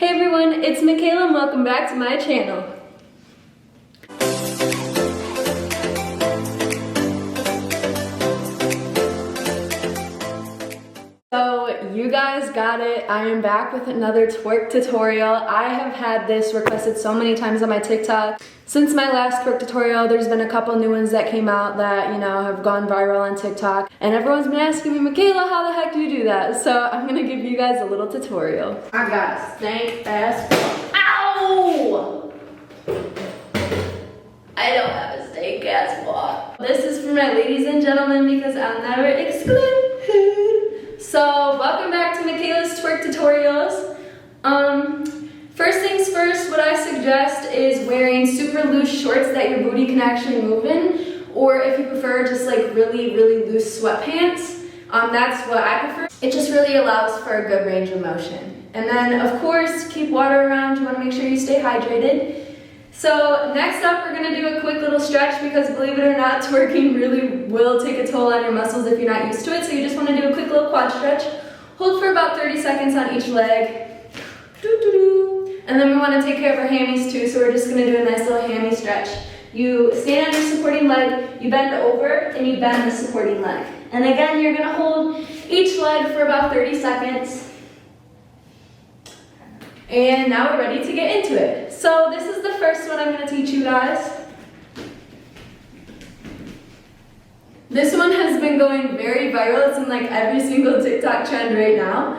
Hey everyone, it's Mikayla and welcome back to my channel. So you guys got it. I am back with another twerk tutorial. I have had this requested so many times on my TikTok. Since my last twerk tutorial, there's been a couple new ones that came out that, you know, have gone viral on TikTok. And everyone's been asking me, Mikayla, how the heck do you do that? So I'm gonna give you guys a little tutorial. I got a stank ass. Ow! I don't have a stank ass walk. This is for my ladies and gentlemen because I'll never exclude. So welcome back to Mikayla's twerk tutorials. First things first, what I suggest is wearing super loose shorts that your booty can actually move in, or if you prefer just like really loose sweatpants, that's what I prefer. It just really allows for a good range of motion. And then of course, keep water around. You want to make sure you stay hydrated. So next up, we're gonna do a quick little stretch because believe it or not, twerking really will take a toll on your muscles if you're not used to it. So you just wanna do a quick little quad stretch. Hold for about 30 seconds on each leg. And then we wanna take care of our hammies too. So we're just gonna do a nice little hammy stretch. You stand on your supporting leg, you bend over, and you bend the supporting leg. And again, you're gonna hold each leg for about 30 seconds. And now we're ready to get into it. So this is the first one I'm gonna teach you guys. This one has been going very viral. It's in like every single TikTok trend right now.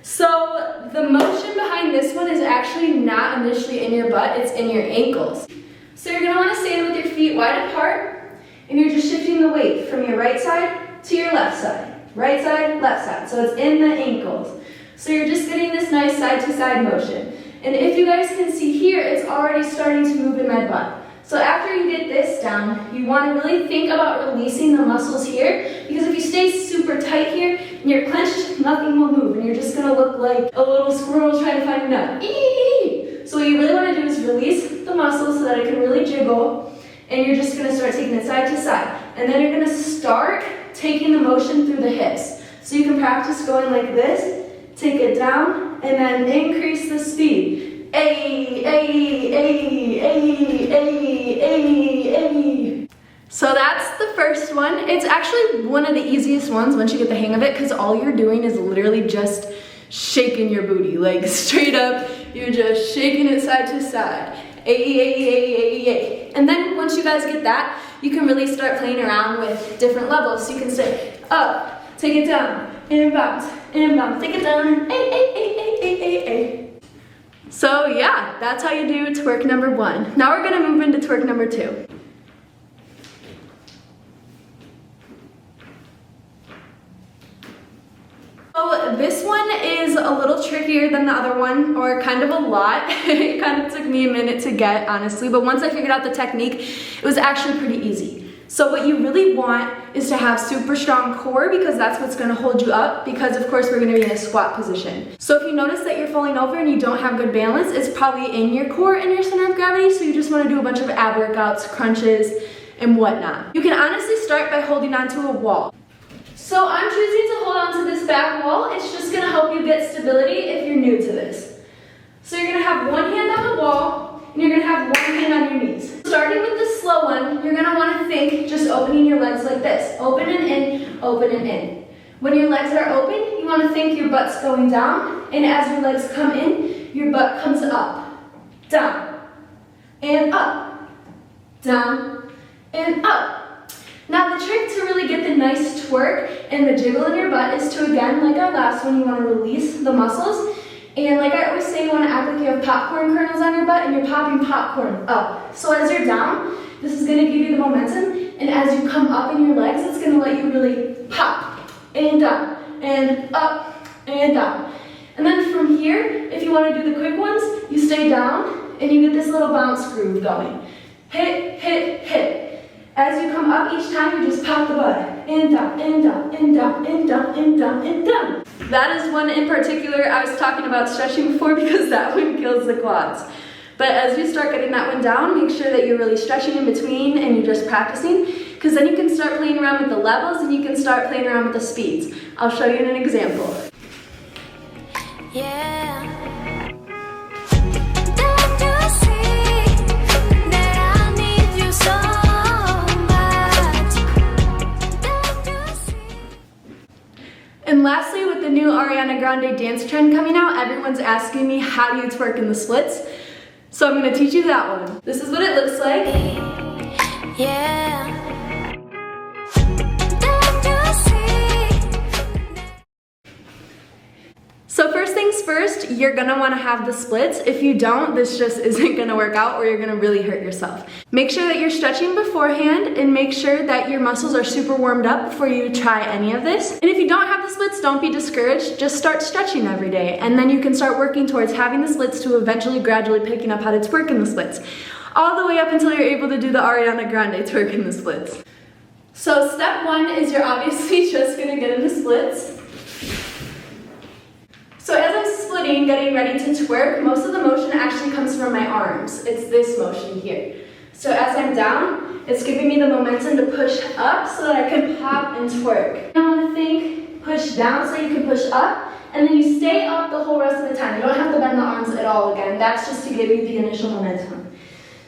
So the motion behind this one is actually not initially in your butt, it's in your ankles. So you're gonna wanna stand with your feet wide apart, and you're just shifting the weight from your right side to your left side. Right side, left side. So it's in the ankles. So you're just getting this nice side-to-side motion. And if you guys can see here, it's already starting to move in my butt. So after you get this down, you want to really think about releasing the muscles here, because if you stay super tight here and you're clenched, nothing will move, and you're just gonna look like a little squirrel trying to find a nut. So what you really want to do is release the muscles so that it can really jiggle, and you're just gonna start taking it side to side. And then you're gonna start taking the motion through the hips. So you can practice going like this, take it down, and then increase the speed. So that's the first one. It's actually one of the easiest ones once you get the hang of it, because all you're doing is literally just shaking your booty. Like straight up, you're just shaking it side to side. And then once you guys get that, you can really start playing around with different levels. So you can say up, take it down, and bounce, take it down, So yeah, that's how you do twerk number one. Now we're gonna move into twerk number two. So this one is a little trickier than the other one, or kind of a lot. It kind of took me a minute to get, honestly, but once I figured out the technique, it was actually pretty easy. So what you really want is to have super strong core, because that's what's gonna hold you up, because of course we're gonna be in a squat position. So if you notice that you're falling over and you don't have good balance, it's probably in your core and your center of gravity, so you just wanna do a bunch of ab workouts, crunches, and whatnot. You can honestly start by holding onto a wall. So I'm choosing to hold onto this back wall. It's just gonna help you get stability if you're new to this. So you're gonna have one hand on the wall, and you're gonna have one hand on your knees. Starting with the slow one, you're gonna wanna think just opening your legs like this. Open and in, open and in. When your legs are open, you wanna think your butt's going down, and as your legs come in, your butt comes up, down, and up, down, and up. Now the trick to really get the nice twerk and the jiggle in your butt is to, again, like our last one, you wanna release the muscles. And like I always say, you want to act like you have popcorn kernels on your butt and you're popping popcorn up. So as you're down, this is going to give you the momentum. And as you come up in your legs, it's going to let you really pop and down and up and down. And then from here, if you want to do the quick ones, you stay down and you get this little bounce groove going. Hit, hit, hit. As you come up each time, you just pop the butt and down, and down, and down, and down, and down, and down. That is one in particular I was talking about stretching before, because that one kills the quads. But as you start getting that one down, make sure that you're really stretching in between and you're just practicing, because then you can start playing around with the levels and you can start playing around with the speeds. I'll show you an example. Yeah. Ariana Grande dance trend coming out. Everyone's asking me, how do you twerk in the splits? So I'm gonna teach you that one. This is what it looks like. Yeah. So first things first, you're gonna wanna have the splits. If you don't, this just isn't gonna work out, or you're gonna really hurt yourself. Make sure that you're stretching beforehand, and make sure that your muscles are super warmed up before you try any of this. And if you don't have the splits, don't be discouraged. Just start stretching every day, and then you can start working towards having the splits to eventually gradually picking up how to twerk in the splits. All the way up until you're able to do the Ariana Grande twerk in the splits. So step one is you're obviously just gonna get in the splits. So as I'm splitting, getting ready to twerk, most of the motion actually comes from my arms. It's this motion here. So as I'm down, it's giving me the momentum to push up so that I can pop and twerk. I want to think, push down so you can push up, and then you stay up the whole rest of the time. You don't have to bend the arms at all again. That's just to give you the initial momentum.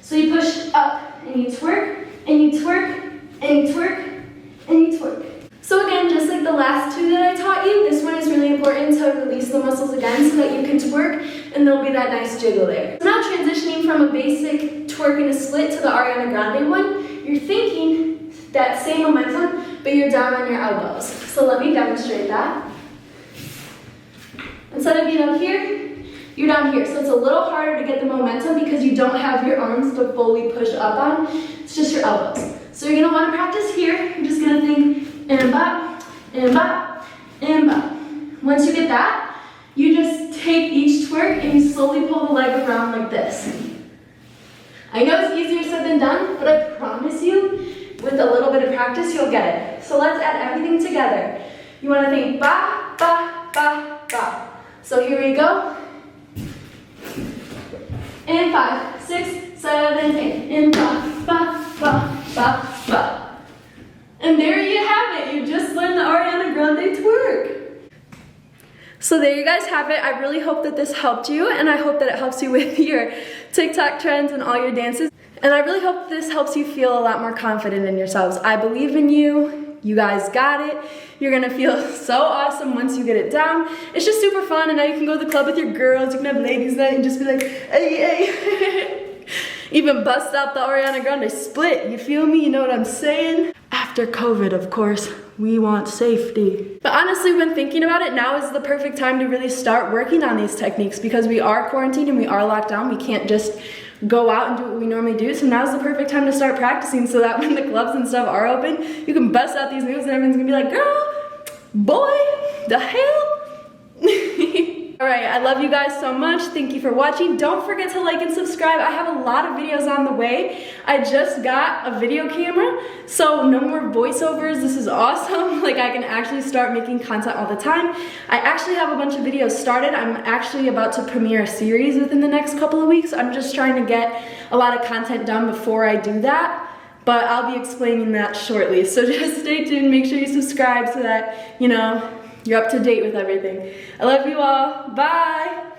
So you push up, and you twerk, and you twerk, and you twerk, and you twerk. So again, just like the last two that I taught you, this one is really important to release the muscles again so that you can twerk and there'll be that nice jiggle there. So now transitioning from a basic twerk and a split to the Ariana Grande one, you're thinking that same momentum, but you're down on your elbows. So let me demonstrate that. Instead of being up here, you're down here. So it's a little harder to get the momentum because you don't have your arms to fully push up on. It's just your elbows. So you're gonna wanna practice here. You're just gonna think, and bop, and bop, and bop. Once you get that, you just take each twerk and you slowly pull the leg around like this. I know it's easier said than done, but I promise you, with a little bit of practice, you'll get it. So let's add everything together. You want to think ba, ba, ba, ba. So here we go. And 5, 6, 7, 8. And ba, ba, ba, ba, ba. And there you have it. You just learned the Ariana Grande twerk. So there you guys have it. I really hope that this helped you, and I hope that it helps you with your TikTok trends and all your dances. And I really hope this helps you feel a lot more confident in yourselves. I believe in you. You guys got it. You're gonna feel so awesome once you get it down. It's just super fun, and now you can go to the club with your girls. You can have ladies night and just be like, hey, hey. Even bust out the Ariana Grande split. You feel me? You know what I'm saying? After COVID, of course, we want safety. But honestly, when thinking about it, now is the perfect time to really start working on these techniques because we are quarantined and we are locked down. We can't just go out and do what we normally do. So now's the perfect time to start practicing so that when the clubs and stuff are open, you can bust out these moves and everyone's gonna be like, girl, boy, the hell? All right, I love you guys so much. Thank you for watching. Don't forget to like and subscribe. I have a lot of videos on the way. I just got a video camera, so no more voiceovers. This is awesome. Like, I can actually start making content all the time. I actually have a bunch of videos started. I'm actually about to premiere a series within the next couple of weeks. I'm just trying to get a lot of content done before I do that, but I'll be explaining that shortly. So just stay tuned. Make sure you subscribe so that, you know, you're up to date with everything. I love you all. Bye.